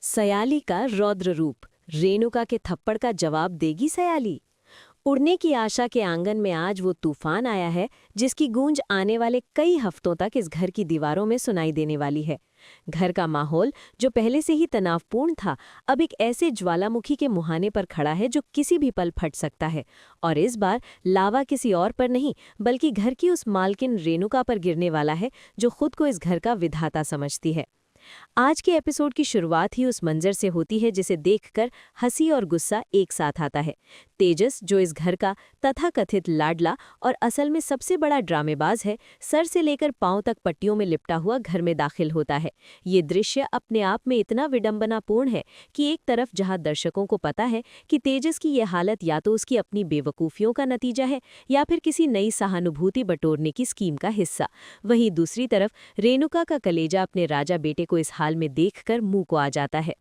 सयाली का रौद्र रूप। रेणुका के थप्पड़ का जवाब देगी सयाली? उड़ने की आशा के आंगन में आज वो तूफान आया है जिसकी गूंज आने वाले कई हफ्तों तक इस घर की दीवारों में सुनाई देने वाली है। घर का माहौल जो पहले से ही तनावपूर्ण था, अब एक ऐसे ज्वालामुखी के मुहाने पर खड़ा है जो किसी भी पल फट सकता है। और इस बार लावा किसी और पर नहीं, बल्कि घर की उस मालकिन रेणुका पर गिरने वाला है जो खुद को इस घर का विधाता समझती है। आज के एपिसोड की शुरुआत ही उस मंजर से होती है जिसे देखकर हंसी और गुस्सा एक साथ आता है। तेजस, जो इस घर का तथाकथित लाडला और असल में सबसे बड़ा ड्रामेबाज है, सर से लेकर पांव तक पट्टियों में लिपटा हुआ घर में दाखिल होता है। ये दृश्य अपने आप में इतना विडंबनापूर्ण है कि एक तरफ जहां दर्शकों को पता है कि तेजस की यह हालत या तो उसकी अपनी बेवकूफ़ियों का नतीजा है या फिर किसी नई सहानुभूति बटोरने की स्कीम का हिस्सा, वहीं दूसरी तरफ रेणुका का कलेजा अपने राजा बेटे को इस हाल में देखकर मुंह को आ जाता है।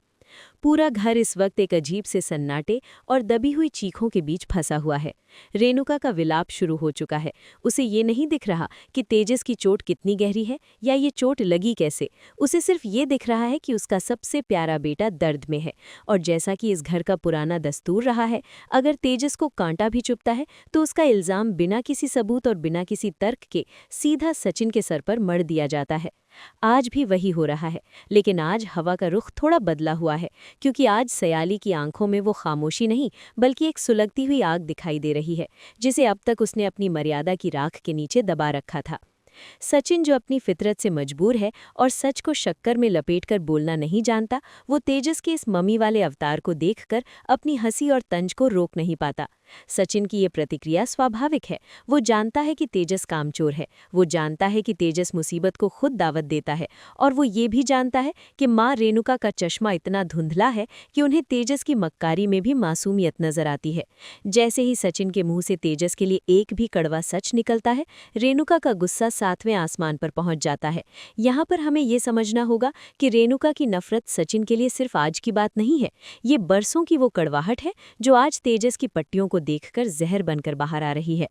पूरा घर इस वक्त एक अजीब से सन्नाटे और दबी हुई चीखों के बीच फंसा हुआ है। रेणुका का विलाप शुरू हो चुका है। उसे ये नहीं दिख रहा कि तेजस की चोट कितनी गहरी है या ये चोट लगी कैसे। उसे सिर्फ ये दिख रहा है कि उसका सबसे प्यारा बेटा दर्द में है। और जैसा कि इस घर का पुराना दस्तूर रहा है, अगर तेजस को कांटा भी चुभता है तो उसका इल्जाम बिना किसी सबूत और बिना किसी तर्क के सीधा सचिन के सर पर मढ़ दिया जाता है। आज भी वही हो रहा है, लेकिन आज हवा का रुख थोड़ा बदला हुआ है, क्योंकि आज सयाली की आंखों में वो खामोशी नहीं बल्कि एक सुलगती हुई आग दिखाई दे रही है, जिसे अब तक उसने अपनी मर्यादा की राख के नीचे दबा रखा था। सचिन, जो अपनी फितरत से मजबूर है और सच को शक्कर में लपेटकर बोलना नहीं जानता, वो तेजस के इस मम्मी वाले अवतार को देखकर अपनी हंसी और तंज को रोक नहीं पाता। सचिन की ये प्रतिक्रिया स्वाभाविक है। वो जानता है कि तेजस कामचोर है, वो जानता है कि तेजस मुसीबत को खुद दावत देता है, और वो ये भी जानता है कि माँ रेणुका का चश्मा इतना धुंधला है कि उन्हें तेजस की मक्कारी में भी मासूमियत नजर आती है। जैसे ही सचिन के मुंह से तेजस के लिए एक भी कड़वा सच निकलता है, रेणुका का गुस्सा सातवें आसमान पर पहुंच जाता है। यहाँ पर हमें ये समझना होगा कि रेणुका की नफरत सचिन के लिए सिर्फ आज की बात नहीं है, ये बरसों की वो कड़वाहट है जो आज तेजस की पट्टियों को देखकर जहर बनकर बाहर आ रही है।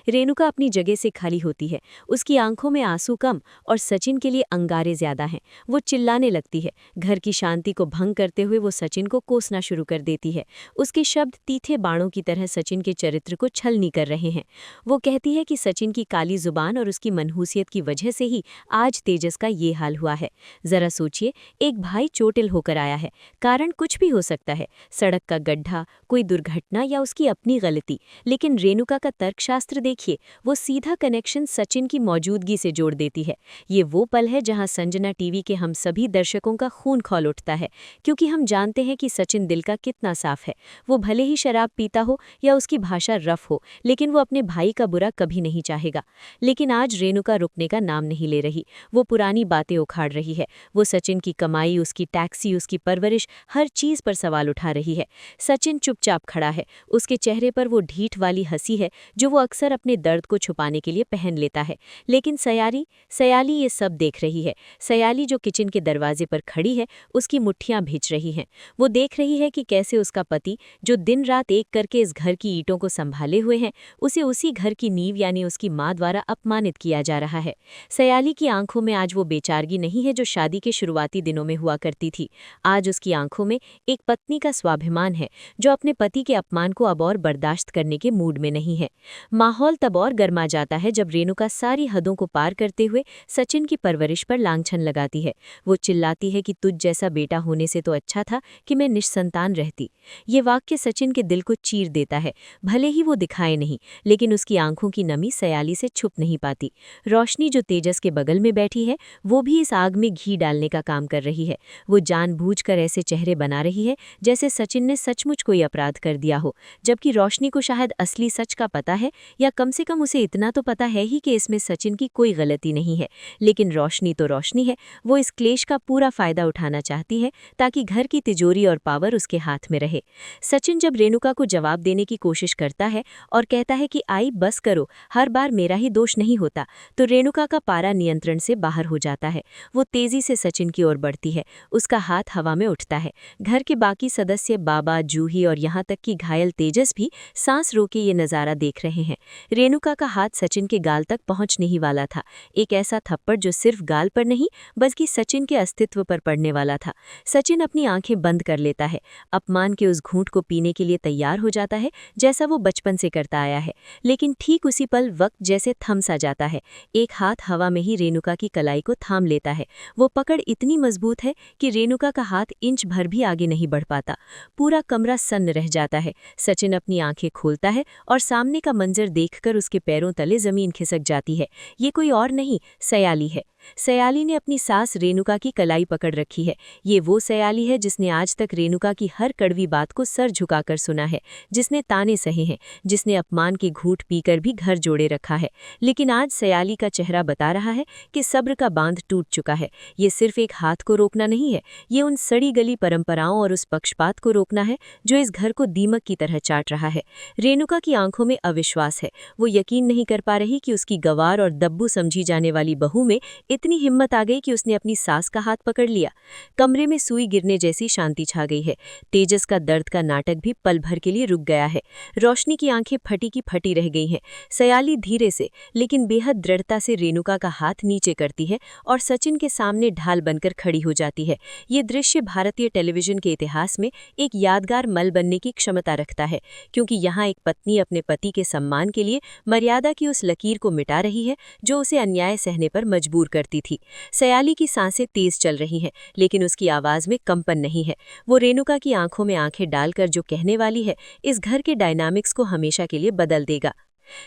रेणुका अपनी जगह से खाली होती है। उसकी आंखों में आंसू कम और सचिन के लिए अंगारे ज्यादा हैं। वो चिल्लाने लगती है। घर की शांति को भंग करते हुए वो सचिन को कोसना शुरू कर देती है। उसके शब्द तीखे बाणों की तरह सचिन के चरित्र को छलनी कर रहे हैं। वो कहती है कि सचिन की काली जुबान और उसकी मनहूसियत की वजह से ही आज तेजस का ये हाल हुआ है। जरा सोचिए, एक भाई चोटिल होकर आया है। कारण कुछ भी हो सकता है, सड़क का गड्ढा, कोई दुर्घटना या उसकी अपनी गलती, लेकिन रेणुका का तर्कशास्त्र देखिए, वो सीधा कनेक्शन सचिन की मौजूदगी से जोड़ देती है। ये वो पल है जहां संजना टीवी के हम सभी दर्शकों का खून खौल उठता है, क्योंकि हम जानते हैं कि सचिन दिल का कितना साफ है। वो भले ही शराब पीता हो या उसकी भाषा रफ हो, लेकिन वो अपने भाई का बुरा कभी नहीं चाहेगा। लेकिन आज रेणुका रुकने का नाम नहीं ले रही। वो पुरानी बातें उखाड़ रही है। वो सचिन की कमाई, उसकी टैक्सी, उसकी परवरिश, हर चीज पर सवाल उठा रही है। सचिन चुपचाप खड़ा है। उसके चेहरे पर वो ढीठ वाली हंसी है जो वो अक्सर अपने दर्द को छुपाने के लिए पहन लेता है। लेकिन सयाली ये सब देख रही है। सयाली, जो किचन के दरवाजे पर खड़ी है, उसकी मुट्ठियां भींच रही हैं। वो देख रही है कि कैसे उसका पति, जो दिन रात एक करके इस घर की ईंटों को संभाले हुए हैं, उसे उसी घर की नींव यानी उसकी माँ द्वारा अपमानित किया जा रहा है। सयाली की आंखों में आज वो बेचारगी नहीं है जो शादी के शुरुआती दिनों में हुआ करती थी। आज उसकी आंखों में एक पत्नी का स्वाभिमान है जो अपने पति के अपमान को अब और बर्दाश्त करने के मूड में नहीं है। माहौल तब और गर्मा जाता है जब रेणुका सारी हदों को पार करते हुए सचिन की परवरिश पर लांछन लगाती है। वो चिल्लाती है कि तुझ जैसा बेटा होने से तो अच्छा था कि मैं निस्संतान रहती। ये वाक्य सचिन के दिल को चीर देता है। भले ही वो दिखाए नहीं, लेकिन उसकी आंखों की नमी सयाली से छुप नहीं पाती। रोशनी, जो तेजस के बगल में बैठी है, वो भी इस आग में घी डालने का काम कर रही है। वो जानबूझकर ऐसे चेहरे बना रही है जैसे सचिन ने सचमुच कोई अपराध कर दिया हो, जबकि रोशनी को शायद असली सच का पता है, या कम से कम उसे इतना तो पता है ही कि इसमें सचिन की कोई गलती नहीं है। लेकिन रोशनी तो रोशनी है। वो इस क्लेश का पूरा फायदा उठाना चाहती है ताकि घर की तिजोरी और पावर उसके हाथ में रहे। सचिन जब रेणुका को जवाब देने की कोशिश करता है और कहता है कि आई बस करो, हर बार मेरा ही दोष नहीं होता, तो रेणुका का पारा नियंत्रण से बाहर हो जाता है। वो तेजी से सचिन की ओर बढ़ती है। उसका हाथ हवा में उठता है। घर के बाकी सदस्य, बाबा, जूही और यहाँ तक कि घायल तेजस भी सांस रोके ये नज़ारा देख रहे हैं। रेणुका का हाथ सचिन के गाल तक पहुंचने ही वाला था। एक ऐसा थप्पड़ जो सिर्फ गाल पर नहीं बल्कि सचिन के अस्तित्व पर पड़ने वाला था। सचिन अपनी आंखें बंद कर लेता है, अपमान के उस घूंट को पीने के लिए तैयार हो जाता है जैसा वो बचपन से करता आया है। लेकिन ठीक उसी पल वक्त जैसे थम सा जाता है। एक हाथ हवा में ही रेणुका की कलाई को थाम लेता है। वो पकड़ इतनी मजबूत है कि रेणुका का हाथ इंच भर भी आगे नहीं बढ़ पाता। पूरा कमरा सन्न रह जाता है। सचिन अपनी आंखें खोलता है और सामने का मंजर देखकर उसके पैरों तले जमीन खिसक जाती है। ये कोई और नहीं, सयाली है। सयाली ने अपनी सास रेणुका की कलाई पकड़ रखी है। ये वो सयाली है जिसने आज तक रेणुका की हर कड़वी बात को सर झुकाकर सुना है, जिसने ताने सहे हैं, जिसने अपमान की घूंट पीकर भी घर जोड़े रखा है। लेकिन आज सयाली का चेहरा बता रहा है कि सब्र का बांध टूट चुका है। ये सिर्फ एक हाथ को रोकना नहीं है, ये उन सड़ी गली परंपराओं और उस पक्षपात को रोकना है जो इस घर को दीमक की तरह चाट रहा है। रेणुका की आंखों में अविश्वास है। वो यकीन नहीं कर पा रही कि उसकी गंवार और दब्बू समझी जाने वाली बहू में इतनी हिम्मत आ गई कि उसने अपनी सास का हाथ पकड़ लिया। कमरे में सुई गिरने जैसी शांति छा गई है। तेजस का दर्द का नाटक भी पल भर के लिए रुक गया है। रोशनी की आंखें फटी की फटी रह गई हैं। सयाली धीरे से लेकिन बेहद दृढ़ता से रेणुका का हाथ नीचे करती है और सचिन के सामने ढाल बनकर खड़ी हो जाती है। ये दृश्य भारतीय टेलीविजन के इतिहास में एक यादगार मल बनने की क्षमता रखता है, क्योंकि यहाँ एक पत्नी अपने पति के सम्मान के लिए मर्यादा की उस लकीर को मिटा रही है जो उसे अन्याय सहने पर मजबूर करती थी। सयाली की सांसें तेज चल रही हैं, लेकिन उसकी आवाज में कंपन नहीं है। वो रेणुका की आंखों में आंखें डालकर जो कहने वाली है, इस घर के डायनामिक्स को हमेशा के लिए बदल देगा।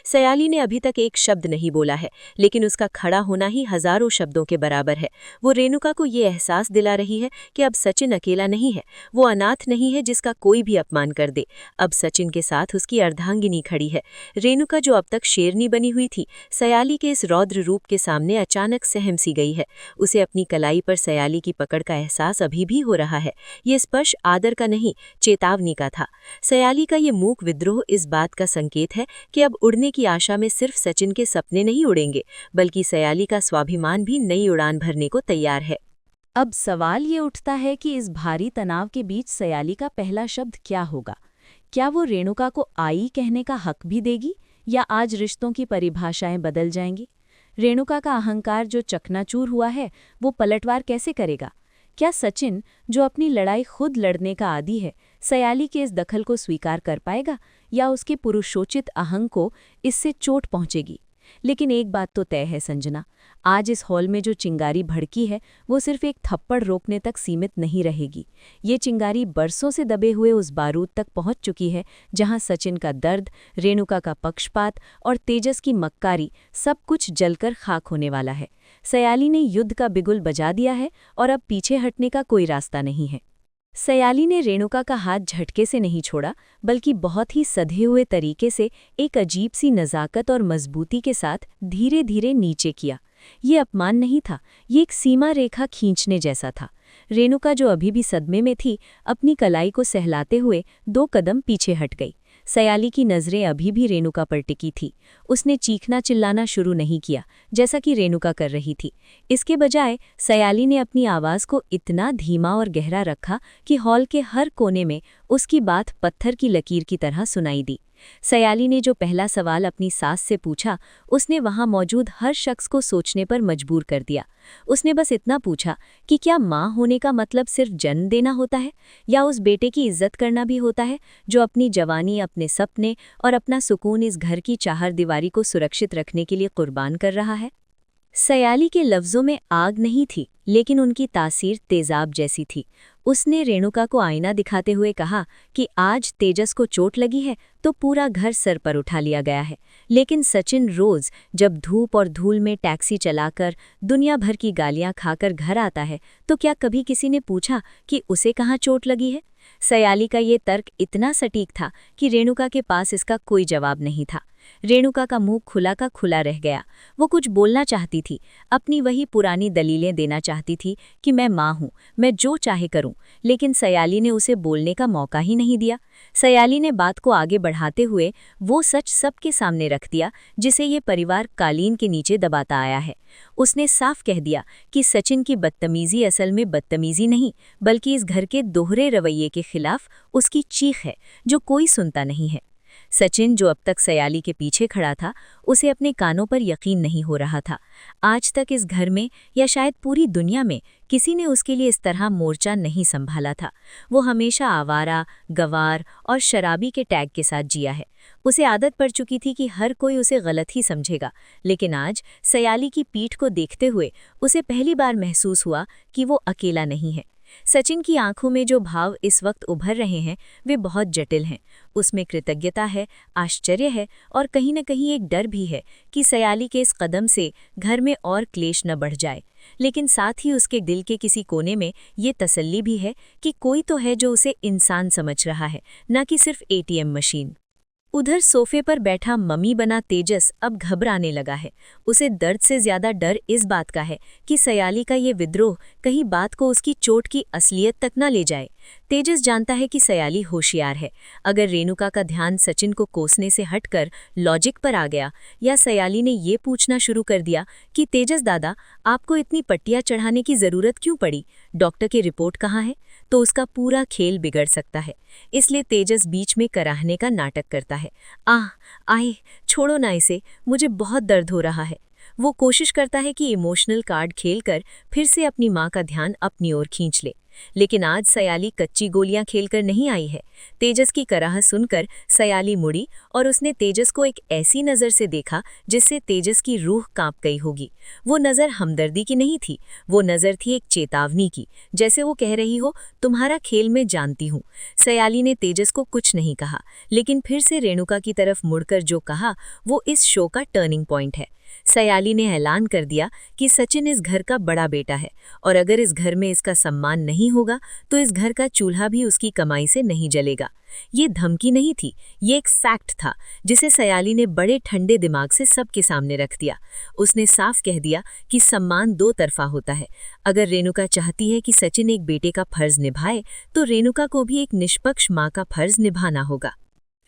सयाली ने अभी तक एक शब्द नहीं बोला है, लेकिन उसका खड़ा होना ही हजारों शब्दों के बराबर है। वो रेणुका को ये एहसास दिला रही है कि अब सचिन अकेला नहीं है, वो अनाथ नहीं है जिसका कोई भी अपमान कर दे। अब सचिन के साथ उसकी अर्धांगिनी खड़ी है। रेणुका जो अब तक शेरनी बनी हुई थी, सयाली के इस रौद्र रूप के सामने अचानक सहम सी गई है। उसे अपनी कलाई पर सयाली की पकड़ का एहसास अभी भी हो रहा है। ये स्पर्श आदर का नहीं, चेतावनी का था। सयाली का ये मूक विद्रोह इस बात का संकेत है कि अब उड़ने की आशा में सिर्फ सचिन के सपने नहीं उड़ेंगे, बल्कि सयाली का स्वाभिमान भी नई उड़ान भरने को तैयार है। अब सवाल ये उठता है कि इस भारी तनाव के बीच सयाली का पहला शब्द क्या होगा? क्या वो रेणुका को आई कहने का हक भी देगी, या आज रिश्तों की परिभाषाएं बदल जाएंगी? रेणुका का अहंकार जो चकनाचूर हुआ है, वो पलटवार कैसे करेगा? क्या सचिन, जो अपनी लड़ाई खुद लड़ने का आदी है, सयाली के इस दखल को स्वीकार कर पाएगा, या उसके पुरुषोचित अहंग को इससे चोट पहुंचेगी? लेकिन एक बात तो तय है संजना, आज इस हॉल में जो चिंगारी भड़की है वो सिर्फ एक थप्पड़ रोकने तक सीमित नहीं रहेगी। ये चिंगारी बरसों से दबे हुए उस बारूद तक पहुंच चुकी है जहां सचिन का दर्द, रेणुका का पक्षपात और तेजस की मक्कारी सब कुछ जलकर खाक होने वाला है। सयाली ने युद्ध का बिगुल बजा दिया है और अब पीछे हटने का कोई रास्ता नहीं है। सयाली ने रेणुका का हाथ झटके से नहीं छोड़ा, बल्कि बहुत ही सधे हुए तरीके से एक अजीब सी नज़ाकत और मजबूती के साथ धीरे धीरे नीचे किया। ये अपमान नहीं था, ये एक सीमा रेखा खींचने जैसा था। रेणुका, जो अभी भी सदमे में थी, अपनी कलाई को सहलाते हुए 2 कदम पीछे हट गई। सयाली की नज़रें अभी भी रेणुका पर टिकी थी। उसने चीखना चिल्लाना शुरू नहीं किया जैसा कि रेणुका कर रही थी। इसके बजाय सयाली ने अपनी आवाज़ को इतना धीमा और गहरा रखा कि हॉल के हर कोने में उसकी बात पत्थर की लकीर की तरह सुनाई दी। सयाली ने जो पहला सवाल अपनी सास से पूछा, उसने वहां मौजूद हर शख्स को सोचने पर मजबूर कर दिया। उसने बस इतना पूछा कि क्या माँ होने का मतलब सिर्फ जन्म देना होता है, या उस बेटे की इज्जत करना भी होता है जो अपनी जवानी, अपने सपने और अपना सुकून इस घर की चारदीवारी को सुरक्षित रखने के लिए कुर्बान कर रहा है। सयाली के लफ्ज़ों में आग नहीं थी, लेकिन उनकी तासीर तेजाब जैसी थी। उसने रेणुका को आईना दिखाते हुए कहा कि आज तेजस को चोट लगी है तो पूरा घर सर पर उठा लिया गया है, लेकिन सचिन रोज जब धूप और धूल में टैक्सी चलाकर दुनिया भर की गालियां खाकर घर आता है, तो क्या कभी किसी ने पूछा कि उसे कहाँ चोट लगी है? सयाली का ये तर्क इतना सटीक था कि रेणुका के पास इसका कोई जवाब नहीं था। रेणुका का मुंह खुला का खुला रह गया। वो कुछ बोलना चाहती थी, अपनी वही पुरानी दलीलें देना चाहती थी कि मैं माँ हूँ, मैं जो चाहे करूँ, लेकिन सयाली ने उसे बोलने का मौका ही नहीं दिया। सयाली ने बात को आगे बढ़ाते हुए वो सच सबके सामने रख दिया जिसे ये परिवार कालीन के नीचे दबाता आया है। उसने साफ कह दिया कि सचिन की बदतमीजी असल में बदतमीजी नहीं, बल्कि इस घर के दोहरे रवैये के खिलाफ उसकी चीख है जो कोई सुनता नहीं है। सचिन, जो अब तक सयाली के पीछे खड़ा था, उसे अपने कानों पर यकीन नहीं हो रहा था। आज तक इस घर में या शायद पूरी दुनिया में किसी ने उसके लिए इस तरह मोर्चा नहीं संभाला था। वो हमेशा आवारा, गवार और शराबी के टैग के साथ जिया है। उसे आदत पड़ चुकी थी कि हर कोई उसे गलत ही समझेगा, लेकिन आज सयाली की पीठ को देखते हुए उसे पहली बार महसूस हुआ कि वो अकेला नहीं है। सचिन की आंखों में जो भाव इस वक्त उभर रहे हैं वे बहुत जटिल हैं। उसमें कृतज्ञता है, आश्चर्य है और कहीं न कहीं एक डर भी है कि सयाली के इस कदम से घर में और क्लेश न बढ़ जाए। लेकिन साथ ही उसके दिल के किसी कोने में ये तसल्ली भी है कि कोई तो है जो उसे इंसान समझ रहा है, न कि सिर्फ एटीएम मशीन। उधर सोफे पर बैठा मम्मी बना तेजस अब घबराने लगा है। उसे दर्द से ज्यादा डर इस बात का है कि सयाली का ये विद्रोह कहीं बात को उसकी चोट की असलियत तक न ले जाए। तेजस जानता है कि सयाली होशियार है। अगर रेणुका का ध्यान सचिन को कोसने से हटकर लॉजिक पर आ गया या सयाली ने ये पूछना शुरू कर दिया कि तेजस दादा, आपको इतनी पट्टियां चढ़ाने की जरूरत क्यों पड़ी, डॉक्टर की रिपोर्ट कहाँ है, तो उसका पूरा खेल बिगड़ सकता है। इसलिए तेजस बीच में कराहने का नाटक करता है। आए, छोड़ो ना इसे, मुझे बहुत दर्द हो रहा है। वो कोशिश करता है कि इमोशनल कार्ड खेलकर फिर से अपनी माँ का ध्यान अपनी ओर खींच ले। लेकिन आज सयाली कच्ची गोलियां खेलकर नहीं आई है। तेजस की कराह सुनकर सयाली मुड़ी और उसने तेजस को एक ऐसी नज़र से देखा जिससे तेजस की रूह कांप गई होगी। वो नज़र हमदर्दी की नहीं थी, वो नज़र थी एक चेतावनी की, जैसे वो कह रही हो, तुम्हारा खेल मैं जानती हूँ। सयाली ने तेजस को कुछ नहीं कहा, लेकिन फिर से रेणुका की तरफ मुड़कर जो कहा वो इस शो का टर्निंग पॉइंट है। सयाली ने ऐलान कर दिया कि सचिन इस घर का बड़ा बेटा है और अगर इस घर में इसका सम्मान नहीं होगा तो इस घर का चूल्हा भी उसकी कमाई से नहीं जलेगा। ये धमकी नहीं थी, ये एक फैक्ट था जिसे सयाली ने बड़े ठंडे दिमाग से सबके सामने रख दिया। उसने साफ कह दिया कि सम्मान दो तरफा होता है। अगर रेणुका चाहती है कि सचिन एक बेटे का फर्ज निभाए तो रेणुका को भी एक निष्पक्ष माँ का फर्ज निभाना होगा।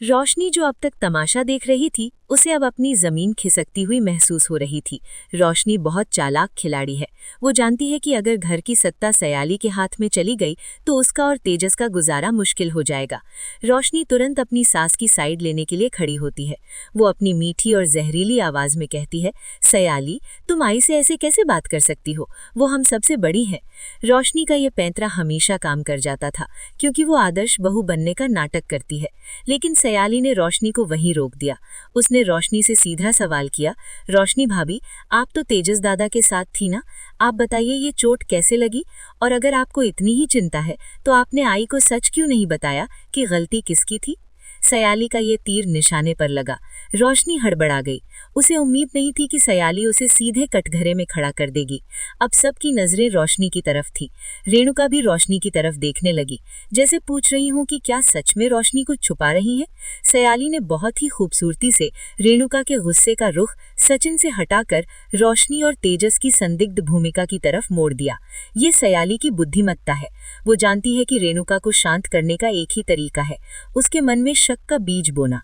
रोशनी, जो अब तक तमाशा देख रही थी, उसे अब अपनी जमीन खिसकती हुई महसूस हो रही थी। रोशनी बहुत चालाक खिलाड़ी है। वो जानती है कि अगर घर की सत्ता सयाली के हाथ में चली गई तो उसका और तेजस का गुजारा मुश्किल हो जाएगा। रोशनी तुरंत अपनी सास की साइड लेने के लिए खड़ी होती है। वो अपनी मीठी और जहरीली आवाज में कहती है, सयाली, तुम आई से ऐसे कैसे बात कर सकती हो, वो हम सबसे बड़ी है। रोशनी का ये पैंतरा हमेशा काम कर जाता था क्योंकि वो आदर्श बहू बनने का नाटक करती है। लेकिन सयाली ने रोशनी को वहीं रोक दिया। उसने रोशनी से सीधा सवाल किया, रोशनी भाभी, आप तो तेजस दादा के साथ थी ना, आप बताइए ये चोट कैसे लगी, और अगर आपको इतनी ही चिंता है तो आपने आई को सच क्यों नहीं बताया कि गलती किसकी थी। सयाली का ये तीर निशाने पर लगा। रोशनी हड़बड़ा गई। उसे उम्मीद नहीं थी कि सयाली उसे सीधे कटघरे में खड़ा कर देगी। अब सबकी नजरें रोशनी की तरफ थी। रेणुका भी रोशनी की तरफ देखने लगी, जैसे पूछ रही हूं कि क्या सच में रोशनी कुछ छुपा रही है। सयाली ने बहुत ही खूबसूरती से रेणुका के गुस्से का रुख सचिन से हटाकर रोशनी और तेजस की संदिग्ध भूमिका की तरफ मोड़ दिया। ये सयाली की बुद्धिमत्ता है। वो जानती है कि रेणुका को शांत करने का एक ही तरीका है, उसके मन में शक का बीज बोना।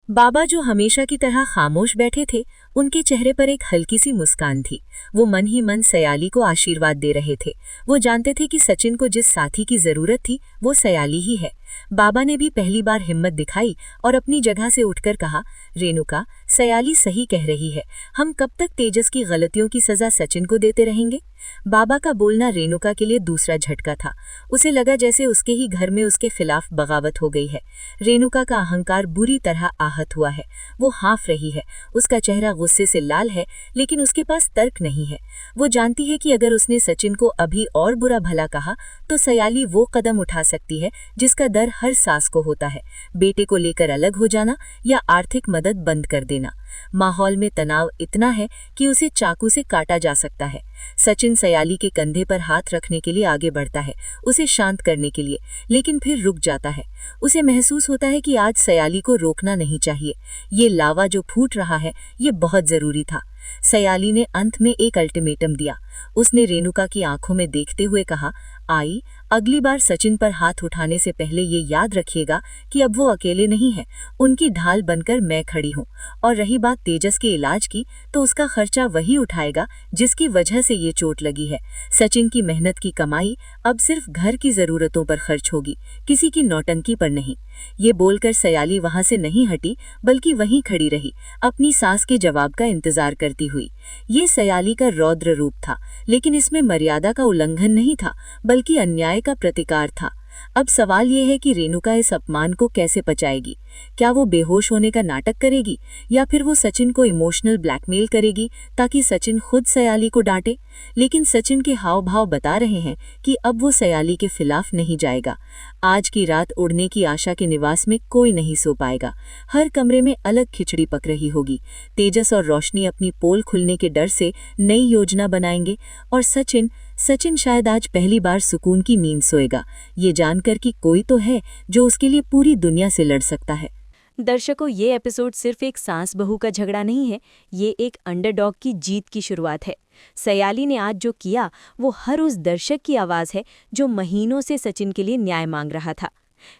बाबा, जो हमेशा की तरह खामोश बैठे थे, उनके चेहरे पर एक हल्की सी मुस्कान थी। वो मन ही मन सयाली को आशीर्वाद दे रहे थे। वो जानते थे कि सचिन को जिस साथी की जरूरत थी वो सयाली ही है। बाबा ने भी पहली बार हिम्मत दिखाई और अपनी जगह से उठकर कहा, रेणुका, सयाली सही कह रही है, हम कब तक तेजस की गलतियों की सजा सचिन को देते रहेंगे। बाबा का बोलना रेणुका के लिए दूसरा झटका था। उसे लगा जैसे उसके ही घर में उसके खिलाफ बगावत हो गई है। रेणुका का अहंकार बुरी तरह आहत हुआ है। वो हाँफ रही है, उसका चेहरा गुस्से से लाल है, लेकिन उसके पास तर्क नहीं है। वो जानती है कि अगर उसने सचिन को अभी और बुरा भला कहा तो सयाली वो कदम उठा सकती है जिसका डर हर सास को होता है, बेटे को लेकर अलग हो जाना या आर्थिक मदद बंद कर देना। माहौल में तनाव इतना है कि उसे चाकू से काटा जा सकता है। सचिन सयाली के कंधे पर हाथ रखने के लिए आगे बढ़ता है, उसे शांत करने के लिए, लेकिन फिर रुक जाता है। उसे महसूस होता है कि आज सयाली को रोकना नहीं चाहिए। ये लावा जो फूट रहा है ये बहुत जरूरी था। सयाली ने अंत में एक अल्टीमेटम दिया। उसने रेणुका की आंखों में देखते हुए कहा, आई, अगली बार सचिन पर हाथ उठाने से पहले ये याद रखिएगा कि अब वो अकेले नहीं है, उनकी ढाल बनकर मैं खड़ी हूँ। और रही बात तेजस के इलाज की, तो उसका खर्चा वही उठाएगा जिसकी वजह से ये चोट लगी है। सचिन की मेहनत की कमाई अब सिर्फ घर की जरूरतों पर खर्च होगी, किसी की नौटंकी पर नहीं। ये बोलकर सयाली वहां से नहीं हटी, बल्कि वहीं खड़ी रही, अपनी सास के जवाब का इंतजार करती हुई। ये सयाली का रौद्र रूप था, लेकिन इसमें मर्यादा का उल्लंघन नहीं था, बल्कि अन्याय का प्रतिकार था। अब सवाल ये है कि रेणुका इस अपमान को कैसे पचाएगी। क्या वो बेहोश होने का नाटक करेगी, या फिर वो सचिन को इमोशनल ब्लैकमेल करेगी ताकि सचिन खुद सयाली को डांटे। लेकिन सचिन के हाव भाव बता रहे हैं कि अब वो सयाली के खिलाफ नहीं जाएगा। आज की रात उड़ने की आशा के निवास में कोई नहीं सो पाएगा। हर कमरे में अलग खिचड़ी पक रही होगी। तेजस और रोशनी अपनी पोल खुलने के डर से नई योजना बनाएंगे, और सचिन शायद आज पहली बार सुकून की नींद सोएगा, ये जानकर कि कोई तो है जो उसके लिए पूरी दुनिया से लड़ सकता है। दर्शकों, ये एपिसोड सिर्फ एक सास बहू का झगड़ा नहीं है, ये एक अंडरडॉग की जीत की शुरुआत है। सयाली ने आज जो किया वो हर उस दर्शक की आवाज़ है जो महीनों से सचिन के लिए न्याय मांग रहा था।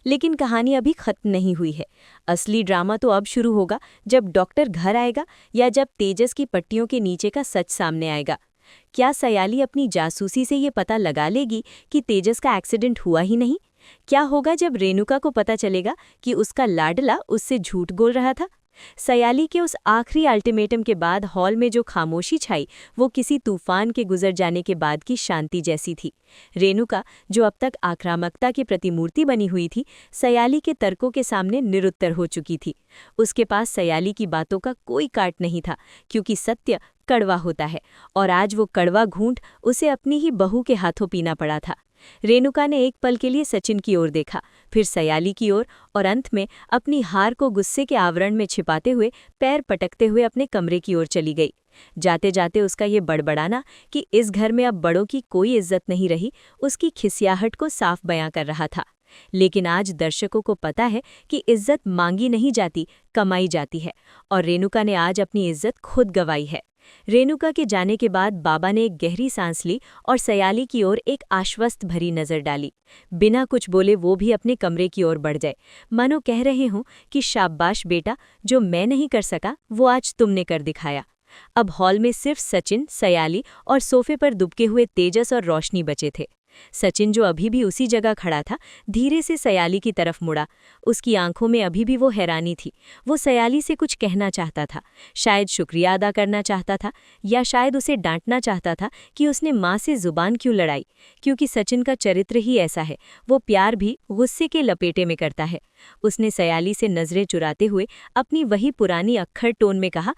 लेकिन कहानी अभी खत्म नहीं हुई है। असली ड्रामा तो अब शुरू होगा, जब डॉक्टर घर आएगा या जब तेजस की पट्टियों के नीचे का सच सामने आएगा। क्या सयाली अपनी जासूसी से ये पता लगा लेगी कि तेजस का एक्सीडेंट हुआ ही नहीं? क्या होगा जब रेणुका को पता चलेगा कि उसका लाडला उससे झूठ बोल रहा था? सयाली के उस आखिरी अल्टीमेटम के बाद हॉल में जो खामोशी छाई, वो किसी तूफान के गुजर जाने के बाद की शांति जैसी थी। रेणुका, जो अब तक आक्रामकता की प्रतिमूर्ति बनी हुई थी, सयाली के तर्कों के सामने निरुत्तर हो चुकी थी। उसके पास सयाली की बातों का कोई काट नहीं था, क्योंकि सत्य कड़वा होता है, और आज वो कड़वा घूंट उसे अपनी ही बहू के हाथों पीना पड़ा था। रेणुका ने एक पल के लिए सचिन की ओर देखा, फिर सयाली की ओर, और अंत में अपनी हार को गुस्से के आवरण में छिपाते हुए पैर पटकते हुए अपने कमरे की ओर चली गई। जाते जाते उसका ये बड़बड़ाना कि इस घर में अब बड़ों की कोई इज्जत नहीं रही, उसकी खिसियाहट को साफ बयां कर रहा था। लेकिन आज दर्शकों को पता है कि इज्जत मांगी नहीं जाती, कमाई जाती है, और रेणुका ने आज अपनी इज्जत खुद गंवाई है। रेणुका के जाने के बाद बाबा ने एक गहरी सांस ली और सयाली की ओर एक आश्वस्त भरी नजर डाली। बिना कुछ बोले वो भी अपने कमरे की ओर बढ़ जाए, मानो कह रहे हों कि शाबाश बेटा, जो मैं नहीं कर सका वो आज तुमने कर दिखाया। अब हॉल में सिर्फ सचिन, सयाली और सोफे पर दुबके हुए तेजस और रोशनी बचे थे। सचिन, जो अभी भी उसी जगह खड़ा था, धीरे से सयाली की तरफ मुड़ा। उसकी आंखों में अभी भी वो हैरानी थी। वो सयाली से कुछ कहना चाहता था, शायद शुक्रिया अदा करना चाहता था, या शायद उसे डांटना चाहता था कि उसने माँ से जुबान क्यों लड़ाई। क्योंकि सचिन का चरित्र ही ऐसा है, वो प्यार भी गुस्से के लपेटे में करता है। उसने सयाली से नजरें चुराते हुए अपनी वही पुरानी अक्खर टोन में कहा,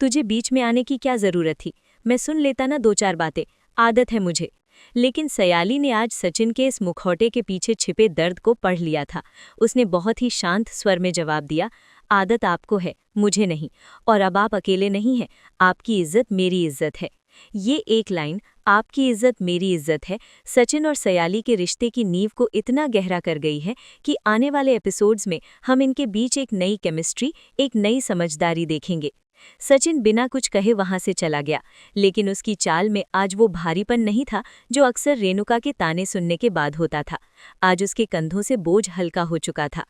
तुझे बीच में आने की क्या जरूरत थी? मैं सुन लेता ना दो चार बातें, आदत है मुझे। लेकिन सयाली ने आज सचिन के इस मुखौटे के पीछे छिपे दर्द को पढ़ लिया था। उसने बहुत ही शांत स्वर में जवाब दिया, आदत आपको है, मुझे नहीं, और अब आप अकेले नहीं हैं, आपकी इज्जत मेरी इज्जत है। ये एक लाइन, आपकी इज्जत मेरी इज्जत है, सचिन और सयाली के रिश्ते की नींव को इतना गहरा कर गई है कि आने वाले एपिसोड्स में हम इनके बीच एक नई केमिस्ट्री, एक नई समझदारी देखेंगे। सचिन बिना कुछ कहे वहां से चला गया, लेकिन उसकी चाल में आज वो भारीपन नहीं था जो अक्सर रेणुका के ताने सुनने के बाद होता था। आज उसके कंधों से बोझ हल्का हो चुका था।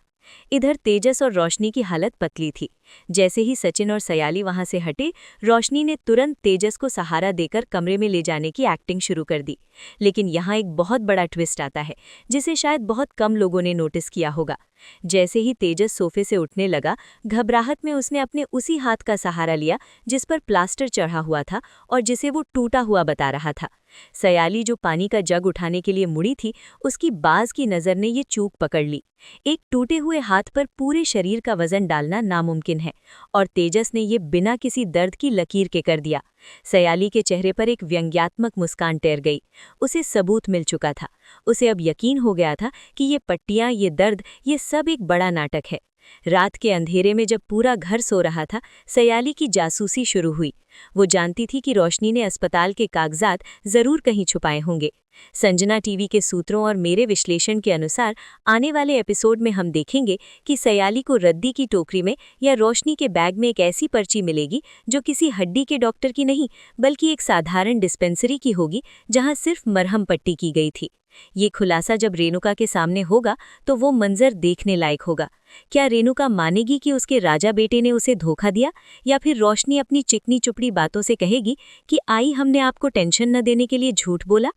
इधर तेजस और रोशनी की हालत पतली थी। जैसे ही सचिन और सयाली वहां से हटे, रोशनी ने तुरंत तेजस को सहारा देकर कमरे में ले जाने की एक्टिंग शुरू कर दी। लेकिन यहाँ एक बहुत बड़ा ट्विस्ट आता है, जिसे शायद बहुत कम लोगों ने नोटिस किया होगा। जैसे ही तेजस सोफे से उठने लगा, घबराहट में उसने अपने उसी हाथ का सहारा लिया जिस पर प्लास्टर चढ़ा हुआ था और जिसे वो टूटा हुआ बता रहा था। सयाली, जो पानी का जग उठाने के लिए मुड़ी थी, उसकी बाज की नज़र ने ये चूक पकड़ ली। एक टूटे हुए हाथ पर पूरे शरीर का वजन डालना नामुमकिन है, और तेजस ने ये बिना किसी दर्द की लकीर के कर दिया। सयाली के चेहरे पर एक व्यंग्यात्मक मुस्कान तैर गई। उसे सबूत मिल चुका था। उसे अब यकीन हो गया था कि ये पट्टियां, ये दर्द, ये सब एक बड़ा नाटक है। रात के अंधेरे में जब पूरा घर सो रहा था, सयाली की जासूसी शुरू हुई। वो जानती थी कि रोशनी ने अस्पताल के कागजात जरूर कहीं छुपाए होंगे। संजना टीवी के सूत्रों और मेरे विश्लेषण के अनुसार आने वाले एपिसोड में हम देखेंगे कि सयाली को रद्दी की टोकरी में या रोशनी के बैग में एक ऐसी पर्ची मिलेगी जो किसी हड्डी के डॉक्टर की नहीं, बल्कि एक साधारण डिस्पेंसरी की होगी, जहां सिर्फ मरहम पट्टी की गई थी। ये खुलासा जब रेणुका के सामने होगा तो वो मंजर देखने लायक होगा। क्या रेणुका मानेगी कि उसके राजा बेटे ने उसे धोखा दिया, या फिर रोशनी अपनी चिकनी चुपड़ी बातों से कहेगी कि आई हमने आपको टेंशन न देने के लिए झूठ बोला।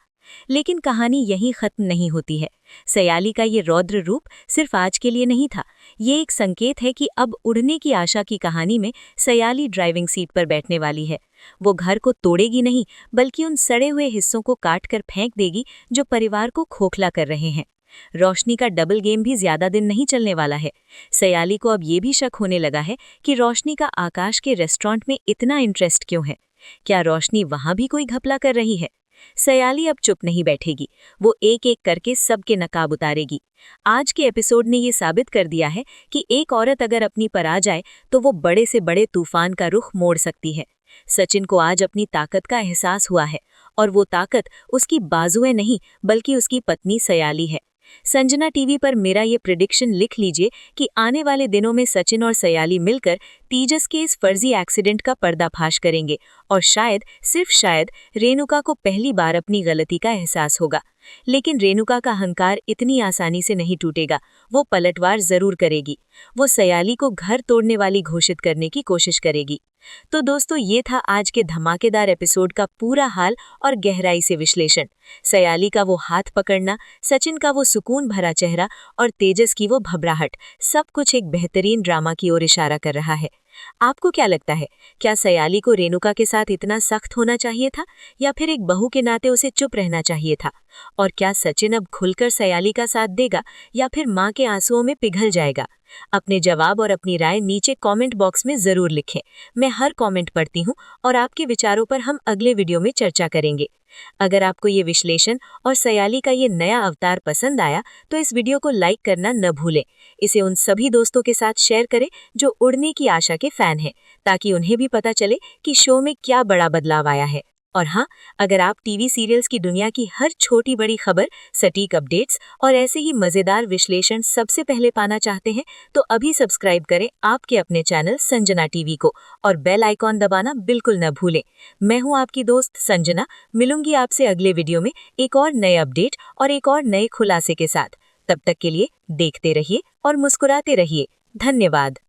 लेकिन कहानी यहीं खत्म नहीं होती है। सयाली का ये रौद्र रूप सिर्फ आज के लिए नहीं था। ये एक संकेत है कि अब उड़ने की आशा की कहानी में सयाली ड्राइविंग सीट पर बैठने वाली है। वो घर को तोड़ेगी नहीं, बल्कि उन सड़े हुए हिस्सों को काट कर फेंक देगी जो परिवार को खोखला कर रहे हैं। रोशनी का डबल गेम भी ज्यादा दिन नहीं चलने वाला है। सयाली को अब ये भी शक होने लगा है कि रोशनी का आकाश के रेस्टोरेंट में इतना इंटरेस्ट क्यों है। क्या रोशनी वहां भी कोई घपला कर रही है? सयाली अब चुप नहीं बैठेगी, वो एक एक करके सबके नकाब उतारेगी। आज के एपिसोड ने ये साबित कर दिया है कि एक औरत अगर अपनी पर आ जाए तो वो बड़े से बड़े तूफान का रुख मोड़ सकती है। सचिन को आज अपनी ताकत का एहसास हुआ है, और वो ताकत उसकी बाजुएं नहीं बल्कि उसकी पत्नी सयाली है। संजना टीवी पर मेरा ये प्रेडिक्शन लिख लीजिए कि आने वाले दिनों में सचिन और सयाली मिलकर तेजस के इस फर्जी एक्सीडेंट का पर्दाफाश करेंगे, और शायद, सिर्फ शायद, रेणुका को पहली बार अपनी गलती का एहसास होगा। लेकिन रेणुका का अहंकार इतनी आसानी से नहीं टूटेगा। वो पलटवार जरूर करेगी। वो सयाली को घर तोड़ने वाली घोषित करने की कोशिश करेगी। तो दोस्तों, ये था आज के धमाकेदार एपिसोड का पूरा हाल और गहराई से विश्लेषण। सयाली का वो हाथ पकड़ना, सचिन का वो सुकून भरा चेहरा और तेजस की वो घबराहट, सब कुछ एक बेहतरीन ड्रामा की ओर इशारा कर रहा है। आपको क्या लगता है, क्या सयाली को रेणुका के साथ इतना सख्त होना चाहिए था, या फिर एक बहू के नाते उसे चुप रहना चाहिए था? और क्या सचिन अब खुलकर सयाली का साथ देगा, या फिर मां के आंसुओं में पिघल जाएगा? अपने जवाब और अपनी राय नीचे कमेंट बॉक्स में जरूर लिखें। मैं हर कमेंट पढ़ती हूं और आपके विचारों पर हम अगले वीडियो में चर्चा करेंगे। अगर आपको ये विश्लेषण और सयाली का ये नया अवतार पसंद आया तो इस वीडियो को लाइक करना न भूलें। इसे उन सभी दोस्तों के साथ शेयर करें जो उड़ने की आशा के फैन हैं, ताकि उन्हें भी पता चले कि शो में क्या बड़ा बदलाव आया है। और हाँ, अगर आप टीवी सीरियल्स की दुनिया की हर छोटी बड़ी खबर, सटीक अपडेट्स और ऐसे ही मजेदार विश्लेषण सबसे पहले पाना चाहते हैं तो अभी सब्सक्राइब करें आपके अपने चैनल संजना टीवी को, और बेल आइकॉन दबाना बिल्कुल न भूलें। मैं हूं आपकी दोस्त संजना। मिलूंगी आपसे अगले वीडियो में एक और नए अपडेट और एक और नए खुलासे के साथ। तब तक के लिए देखते रहिए और मुस्कुराते रहिए। धन्यवाद।